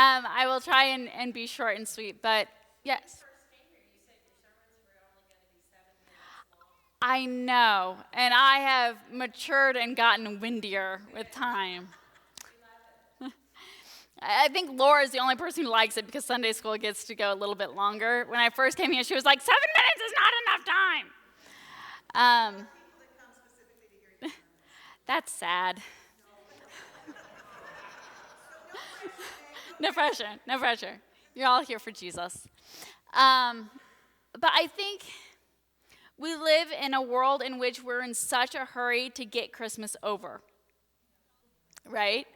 I will try and be short and sweet, but yes. I know, and I have matured and gotten windier with time. I think Laura is the only person who likes it because Sunday school gets to go a little bit longer. When I first came here, she was like, 7 minutes is not enough time. That's sad. No pressure, no pressure. You're all here for Jesus. But I think we live in a world in which we're in such a hurry to get Christmas over, right?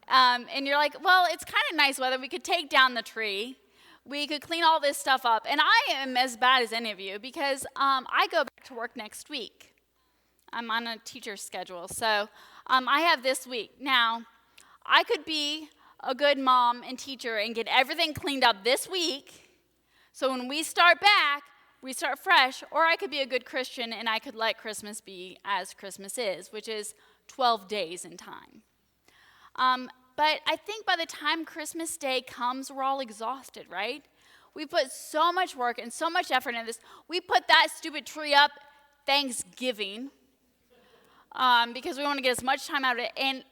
And you're like, well, it's kind of nice weather. We could take down the tree. We could clean all this stuff up. And I am as bad as any of you because I go back to work next week. I'm on a teacher's schedule. So I have this week. Now, I could be a good mom and teacher and get everything cleaned up this week. So when we start back, we start fresh. Or I could be a good Christian and I could let Christmas be as Christmas is, which is 12 days in time. But I think by the time Christmas Day comes, we're all exhausted, right? We put so much work and so much effort into this. We put that stupid tree up Thanksgiving because we want to get as much time out of it. And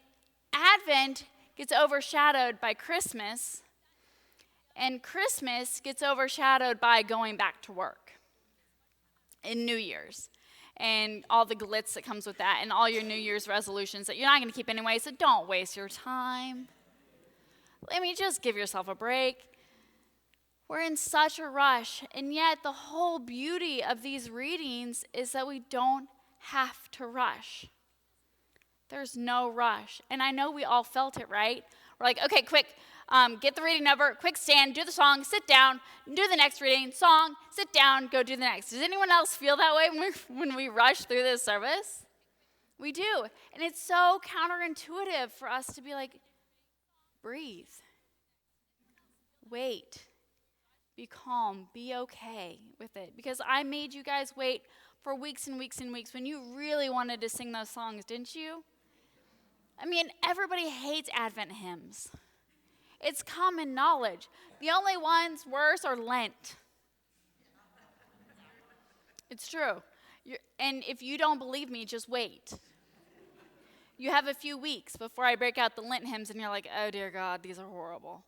Advent gets overshadowed by Christmas, and Christmas gets overshadowed by going back to work and New Year's. And all the glitz that comes with that, and all your New Year's resolutions that you're not going to keep anyway, so don't waste your time. I mean, just give yourself a break. We're in such a rush, and yet the whole beauty of these readings is that we don't have to rush. There's no rush. And I know we all felt it, right? We're like, okay, quick, get the reading over, quick stand, do the song, sit down, do the next reading, song, sit down, go do the next. Does anyone else feel that way when we rush through this service? We do. And it's so counterintuitive for us to be like, breathe, wait, be calm, be okay with it. Because I made you guys wait for weeks and weeks and weeks when you really wanted to sing those songs, didn't you? I mean, everybody hates Advent hymns. It's common knowledge. The only ones worse are Lent. It's true. And if you don't believe me, just wait. You have a few weeks before I break out the Lent hymns, and you're like, oh, dear God, these are horrible.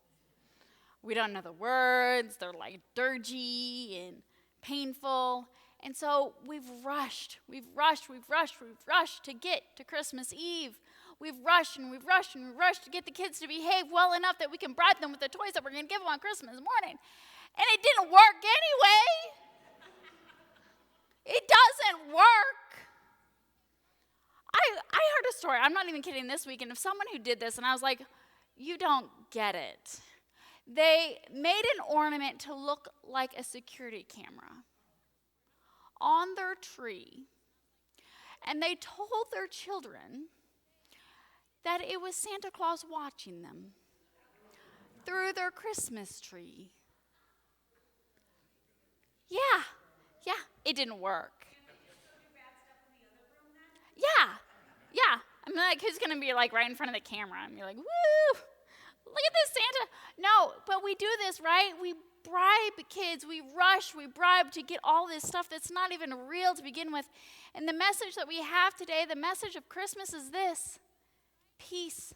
We don't know the words. They're like dirgy and painful. And so we've rushed to get to Christmas Eve. We've rushed to get the kids to behave well enough that we can bribe them with the toys that we're going to give them on Christmas morning. And it didn't work anyway. It doesn't work. I heard a story, I'm not even kidding, this weekend of someone who did this, and I was like, you don't get it. They made an ornament to look like a security camera on their tree, and they told their children that it was Santa Claus watching them through their Christmas tree. Yeah, it didn't work. Yeah. I'm like, who's going to be like right in front of the camera? And you're like, woo, look at this Santa. No, but we do this, right? We bribe kids. We bribe to get all this stuff that's not even real to begin with. And the message that we have today, the message of Christmas is this: peace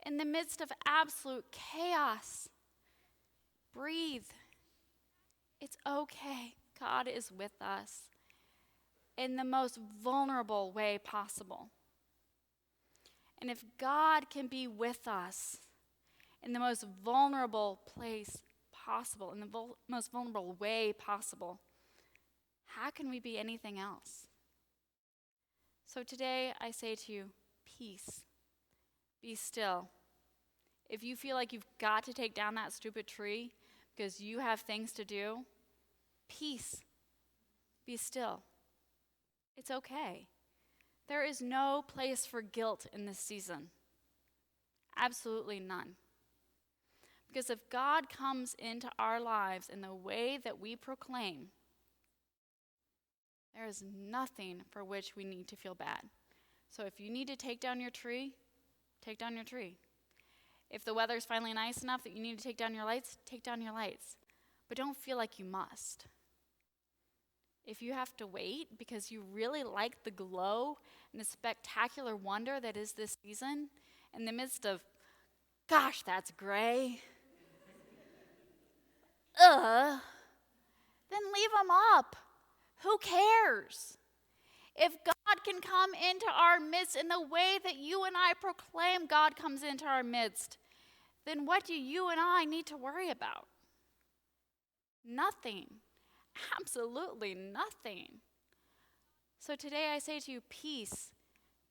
in the midst of absolute chaos. Breathe. It's okay. God is with us in the most vulnerable way possible. And if God can be with us in the most vulnerable place possible, in the most vulnerable way possible, how can we be anything else? So today I say to you, peace. Be still. If you feel like you've got to take down that stupid tree because you have things to do, peace. Be still. It's okay. There is no place for guilt in this season. Absolutely none. Because if God comes into our lives in the way that we proclaim, there is nothing for which we need to feel bad. So if you need to take down your tree, take down your tree. If the weather's finally nice enough that you need to take down your lights, take down your lights. But don't feel like you must. If you have to wait because you really like the glow and the spectacular wonder that is this season, in the midst of, gosh, that's gray, then leave them up. Who cares? If God can come into our midst in the way that you and I proclaim God comes into our midst, then what do you and I need to worry about? Nothing. Absolutely nothing. So today I say to you, peace,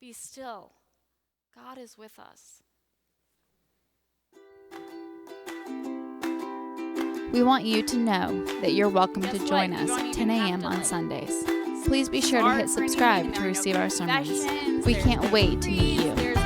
be still. God is with us. We want you to know that you're welcome to join us at 10 a.m. on Sundays. Please be sure to hit subscribe to receive our sermons. We can't wait to meet you.